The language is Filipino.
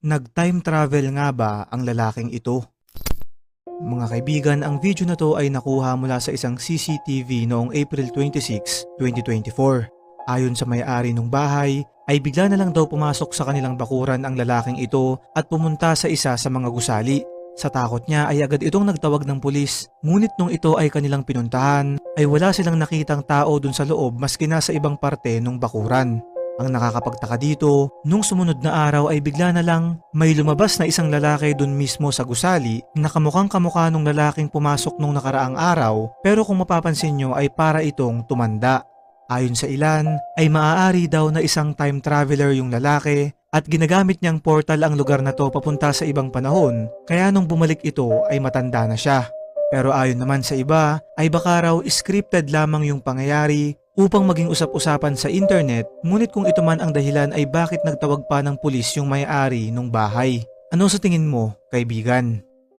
Nag-time travel nga ba ang lalaking ito? Mga kaibigan, ang video na to ay nakuha mula sa isang CCTV noong April 26, 2024. Ayon sa may-ari ng bahay, ay bigla na lang daw pumasok sa kanilang bakuran ang lalaking ito at pumunta sa isa sa mga gusali. Sa takot niya ay agad itong nagtawag ng pulis, ngunit nung ito ay kanilang pinuntahan ay wala silang nakitang tao dun sa loob maski nasa ibang parte ng bakuran. Ang nakakapagtaka dito, nung sumunod na araw ay bigla na lang may lumabas na isang lalaki dun mismo sa gusali na kamukhang kamukha nung lalaking pumasok nung nakaraang araw, pero kung mapapansin nyo ay para itong tumanda. Ayon sa ilan ay maaari daw na isang time traveler yung lalaki at ginagamit niyang portal ang lugar na to papunta sa ibang panahon, kaya nung bumalik ito ay matanda na siya. Pero ayon naman sa iba ay baka raw scripted lamang yung pangyayari upang maging usap-usapan sa internet, ngunit kung ito man ang dahilan ay bakit nagtawag pa ng pulis yung may-ari ng bahay. Ano sa tingin mo, kaibigan?